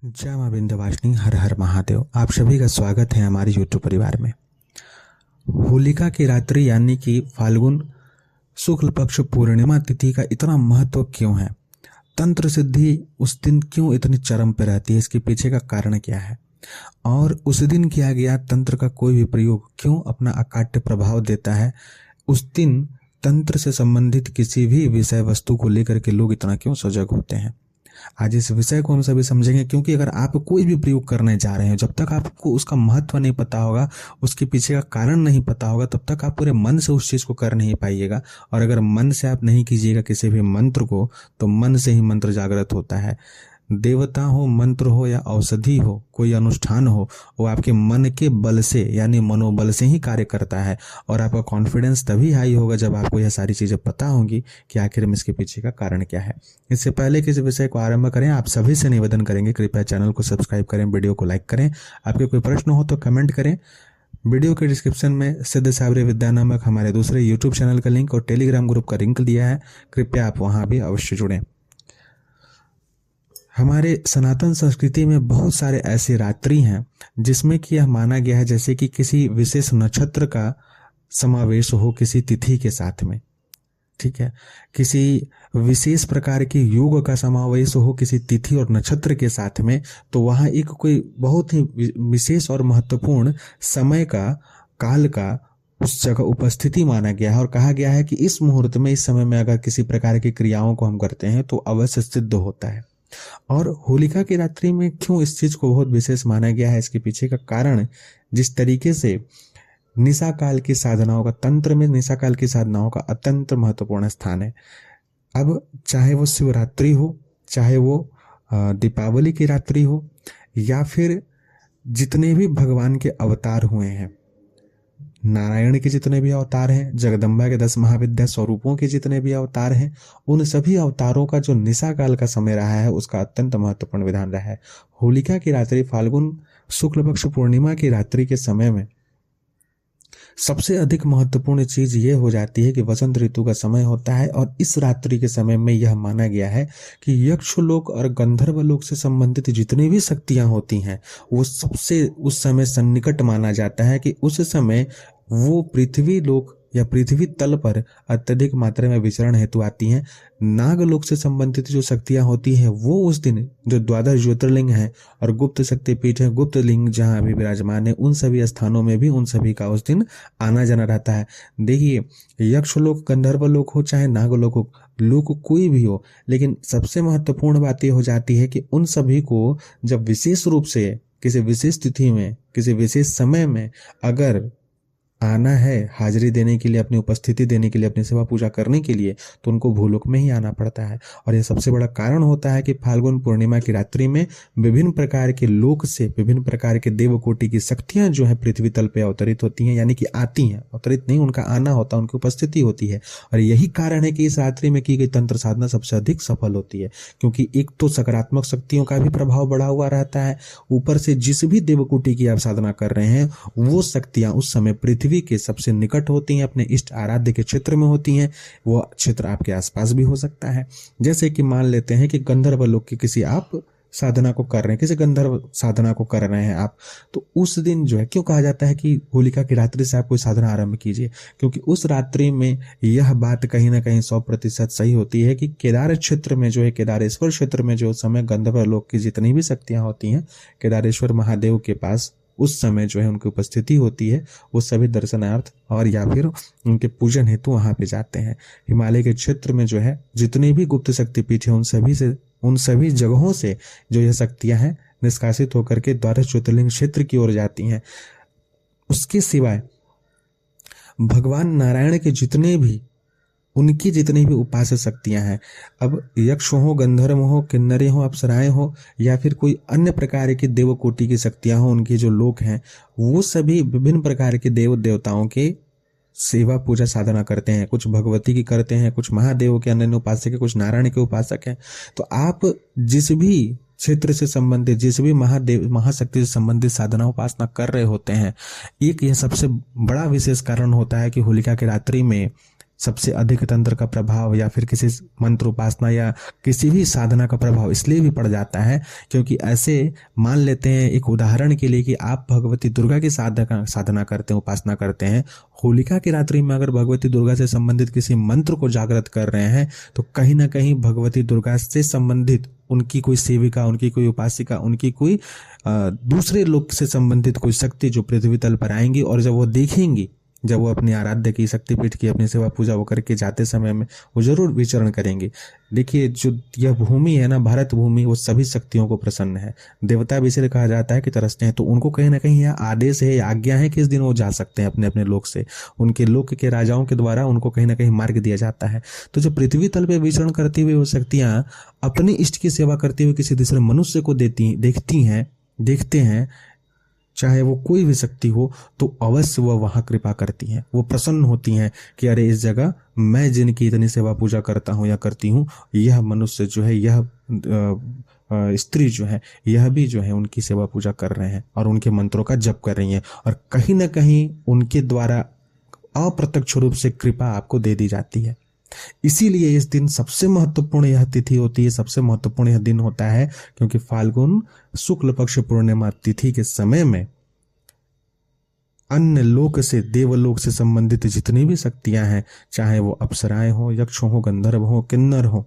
जय मां विंध्यवासिनी, हर हर महादेव। आप सभी का स्वागत है हमारे YouTube परिवार में। होलिका की रात्रि यानी कि फाल्गुन शुक्ल पक्ष पूर्णिमा तिथि का इतना महत्व क्यों है? तंत्र सिद्धि उस दिन क्यों इतनी चरम पे रहती है? इसके पीछे का कारण क्या है? और उस दिन किया गया तंत्र का कोई भी प्रयोग क्यों अपना अकाट्य प्रभाव देता है? उस दिन तंत्र से संबंधित किसी भी विषय वस्तु को लेकर के लोग इतना क्यों सजग होते हैं? आज इस विषय को हम सभी समझेंगे, क्योंकि अगर आप कोई भी प्रयोग करने जा रहे हैं, जब तक आपको उसका महत्व नहीं पता होगा, उसके पीछे का कारण नहीं पता होगा, तब तक आप पूरे मन से उस चीज को कर नहीं पाइएगा। और अगर मन से आप नहीं कीजिएगा किसी भी मंत्र को, तो मन से ही मंत्र जागृत होता है। देवता हो, मंत्र हो या औषधि हो, कोई अनुष्ठान हो, वो आपके मन के बल से यानी मनोबल से ही कार्य करता है। और आपका कॉन्फिडेंस तभी हाई होगा जब आपको यह सारी चीजें पता होंगी कि आखिर में इसके पीछे का कारण क्या है। इससे पहले किसी विषय को आरंभ करें, आप सभी से निवेदन करेंगे, कृपया चैनल को सब्सक्राइब करें, वीडियो को लाइक करें। आपके कोई प्रश्न हो तो कमेंट करें। वीडियो के डिस्क्रिप्शन में सिद्ध साबरी विद्या नामक हमारे दूसरे यूट्यूब चैनल का लिंक और टेलीग्राम ग्रुप का लिंक दिया है, कृपया आप वहां भी अवश्य जुड़ें। हमारे सनातन संस्कृति में बहुत सारे ऐसे रात्रि हैं जिसमें कि यह माना गया है जैसे कि किसी विशेष नक्षत्र का समावेश हो किसी तिथि के साथ में, ठीक है, किसी विशेष प्रकार के योग का समावेश हो किसी तिथि और नक्षत्र के साथ में, तो वहां एक कोई बहुत ही विशेष और महत्वपूर्ण समय का, काल का उस जगह उपस्थिति माना गया है। और कहा गया है कि इस मुहूर्त में, इस समय में अगर किसी प्रकार की क्रियाओं को हम करते हैं तो अवश्य सिद्ध होता है। और होलिका की रात्रि में क्यों इस चीज को बहुत विशेष माना गया है, इसके पीछे का कारण, जिस तरीके से निशा काल की साधनाओं का, तंत्र में निशा काल की साधनाओं का अत्यंत महत्वपूर्ण स्थान है। अब चाहे वो शिवरात्रि हो, चाहे वो दीपावली की रात्रि हो, या फिर जितने भी भगवान के अवतार हुए हैं, नारायण के जितने भी अवतार हैं, जगदम्बा के 10 महाविद्या स्वरूपों के जितने भी अवतार हैं, उन सभी अवतारों का जो निशा काल का समय रहा है उसका अत्यंत महत्वपूर्ण विधान रहा है। होलिका की रात्रि, फाल्गुन शुक्ल पक्ष पूर्णिमा की रात्रि के समय में सबसे अधिक महत्वपूर्ण चीज ये हो जाती है कि वसंत ऋतु का समय होता है। और इस रात्रि के समय में यह माना गया है कि यक्षलोक और गंधर्व लोक से संबंधित जितनी भी शक्तियां होती हैं, वो सबसे उस समय सन्निकट माना जाता है कि उस समय वो पृथ्वी लोक या पृथ्वी तल पर अत्यधिक मात्रा में विचरण हेतु आती हैं। नागलोक से संबंधित जो शक्तियां होती हैं वो उस दिन, जो द्वादश ज्योतिर्लिंग हैं और गुप्त शक्तिपीठ है, गुप्त लिंग जहां अभी विराजमान है, उन सभी स्थानों में भी उन सभी का उस दिन आना जाना रहता है। देखिए, यक्षलोक, गंधर्व लोक हो चाहे नागलोक हो, लोक कोई भी हो, लेकिन सबसे महत्वपूर्ण बात यह हो जाती है कि उन सभी को जब विशेष रूप से किसी विशेष तिथि में, किसी विशेष समय में अगर आना है हाजिरी देने के लिए, अपनी उपस्थिति देने के लिए, अपनी सेवा पूजा करने के लिए, तो उनको भूलोक में ही आना पड़ता है। और यह सबसे बड़ा कारण होता है कि फाल्गुन पूर्णिमा की रात्रि में विभिन्न प्रकार के लोक से विभिन्न प्रकार के देवकोटि की शक्तियां जो है पृथ्वी तल पे अवतरित होती हैं, यानी कि आती हैं, अवतरित नहीं, उनका आना होता है, उनकी उपस्थिति होती है। और यही कारण है कि इस रात्रि में की गई तंत्र साधना सबसे अधिक सफल होती है, क्योंकि एक तो सकारात्मक शक्तियों का भी प्रभाव बढ़ा हुआ रहता है, ऊपर से जिस भी देवकोटि की आप साधना कर रहे हैं वो शक्तियां उस समय पृथ्वी के सबसे निकट होती हैं, अपने इष्ट आराध्य के क्षेत्र में होती हैं। वो क्षेत्र आपके आसपास भी हो सकता है। जैसे कि मान लेते हैं कि गंधर्व लोक की किसी आप साधना को कर रहे हैं, किसी गंधर्व साधना को कर रहे हैं आप, तो उस दिन जो है, क्यों कहा जाता है कि होलिका की रात्रि से आप कोई साधना आरंभ कीजिए, क्योंकि उस रात्रि में यह बात कहीं ना कहीं 100% सही होती है कि केदार क्षेत्र में जो है, केदारेश्वर क्षेत्र में जो समय गंधर्व लोक की जितनी भी शक्तियां होती हैं, केदारेश्वर महादेव के पास उस समय जो है उनकी उपस्थिति होती है, वो सभी दर्शनार्थ और या फिर उनके पूजन हेतु वहां पे जाते हैं। हिमालय के क्षेत्र में जो है जितनी भी गुप्त शक्तिपीठ है, उन सभी जगहों से जो यह शक्तियां हैं निष्कासित होकर के द्वादश ज्योतिर्लिंग क्षेत्र की ओर जाती हैं। उसके सिवाय भगवान नारायण के उनकी जितनी भी उपास्य शक्तियां हैं, अब यक्ष हो, गंधर्व हो, किन्नरी हो, अप्सराएं हो, या फिर कोई अन्य प्रकार की देवकोटि की शक्तियां हो, उनके जो लोक हैं, वो सभी विभिन्न प्रकार के देव देवताओं के सेवा पूजा साधना करते हैं। कुछ भगवती की करते हैं, कुछ महादेव के अन्य उपासक है, कुछ नारायण के उपासक हैं। तो आप जिस भी क्षेत्र से संबंधित, जिस भी महादेव महाशक्ति से संबंधित साधना उपासना कर रहे होते हैं, एक यह सबसे बड़ा विशेष कारण होता है कि होलिका की रात्रि में सबसे अधिक तंत्र का प्रभाव या फिर किसी मंत्र उपासना या किसी भी साधना का प्रभाव इसलिए भी पड़ जाता है क्योंकि ऐसे मान लेते हैं, एक उदाहरण के लिए, कि आप भगवती दुर्गा की साधना करते हैं, उपासना करते हैं। होलिका की रात्रि में अगर भगवती दुर्गा से संबंधित किसी मंत्र को जागृत कर रहे हैं तो कहीं ना कहीं भगवती दुर्गा से संबंधित उनकी कोई सेविका, उनकी कोई उपासिका, उनकी कोई दूसरे लोक से संबंधित कोई शक्ति जो पृथ्वी तल पर आएंगी, और जब वो देखेंगी, जब वो अपनी आराध्य की, शक्तिपीठ की अपनी सेवा पूजा वो करके जाते समय में वो जरूर विचरण करेंगे। देखिए, जो यह भूमि है ना, भारत भूमि, वो सभी शक्तियों को प्रसन्न है। देवता भी इसलिए कहा जाता है कि तरसते हैं, तो उनको कहीं ना कहीं यह आदेश है, आज्ञा है कि इस दिन वो जा सकते हैं अपने अपने लोक से। उनके लोक के राजाओं के द्वारा उनको कहीं ना कहीं मार्ग दिया जाता है। तो जब पृथ्वी तल पर विचरण करती हुई वो शक्तियां अपने इष्ट की सेवा करते हुए किसी दूसरे मनुष्य को देखते हैं, चाहे वो कोई भी शक्ति हो, तो अवश्य वह वहां कृपा करती हैं, वो प्रसन्न होती हैं कि अरे इस जगह मैं जिनकी इतनी सेवा पूजा करता हूं या करती हूं, यह मनुष्य जो है, यह स्त्री जो है, यह भी जो है उनकी सेवा पूजा कर रहे हैं और उनके मंत्रों का जप कर रही हैं, और कहीं ना कहीं उनके द्वारा अप्रत्यक्ष रूप से कृपा आपको दे दी जाती है। इसीलिए इस दिन सबसे महत्वपूर्ण यह तिथि होती है, सबसे महत्वपूर्ण यह दिन होता है, क्योंकि फाल्गुन शुक्ल पक्ष पूर्णिमा तिथि के समय में अन्य लोक से, देवलोक से संबंधित जितनी भी शक्तियां हैं, चाहे वो अप्सराएं हो, यक्ष हो, गंधर्व हो, किन्नर हो,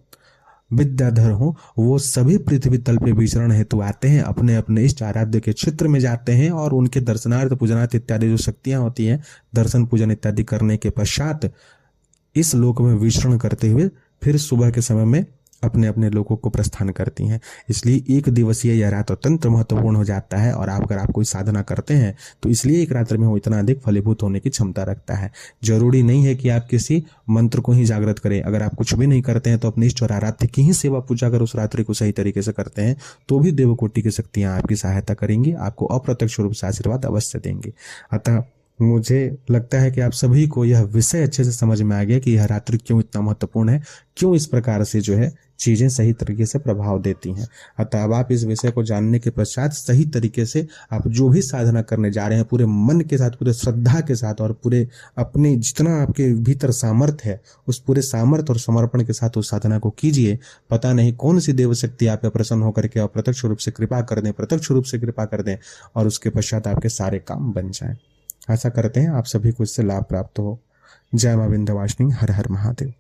विद्याधर हो, वो सभी पृथ्वी तल पे विचरण हेतु आते हैं, अपने अपने इष्ट आराध्य के क्षेत्र में जाते हैं और उनके दर्शनार्थ, पूजनार्थ इत्यादि जो शक्तियां होती हैं, दर्शन पूजन इत्यादि करने के पश्चात इस लोक में विचरण करते हुए फिर सुबह के समय में अपने अपने लोकों को प्रस्थान करती हैं। इसलिए एक दिवसीय यह रात्र अत्यंत महत्वपूर्ण हो जाता है, और अगर आप कोई साधना करते हैं तो इसलिए एक रात्र में वो इतना अधिक फलीभूत होने की क्षमता रखता है। जरूरी नहीं है कि आप किसी मंत्र को ही जागृत करें। अगर आप कुछ भी नहीं करते हैं तो अपने इष्ट और आराध्य की ही सेवा पूजा अगर उस रात्रि को सही तरीके से करते हैं तो भी देवकोटि की शक्तियां आपकी सहायता करेंगी, आपको अप्रत्यक्ष रूप से आशीर्वाद अवश्य देंगे। अतः मुझे लगता है कि आप सभी को यह विषय अच्छे से समझ में आ गया कि यह रात्रि क्यों इतना महत्वपूर्ण है, क्यों इस प्रकार से जो है चीजें सही तरीके से प्रभाव देती हैं। अतः अब आप इस विषय को जानने के पश्चात सही तरीके से आप जो भी साधना करने जा रहे हैं, पूरे मन के साथ, पूरे श्रद्धा के साथ और पूरे अपने जितना आपके भीतर सामर्थ्य है, उस पूरे सामर्थ्य और समर्पण के साथ उस साधना को कीजिए। पता नहीं कौन सी देव शक्ति आप पे प्रसन्न होकर के अप्रत्यक्ष रूप से कृपा कर दें, प्रत्यक्ष रूप से कृपा कर दें, और उसके पश्चात आपके सारे काम बन जाएं। आशा करते हैं आप सभी को इससे लाभ प्राप्त हो। जय मां विंध्यवासिनी। हर हर महादेव।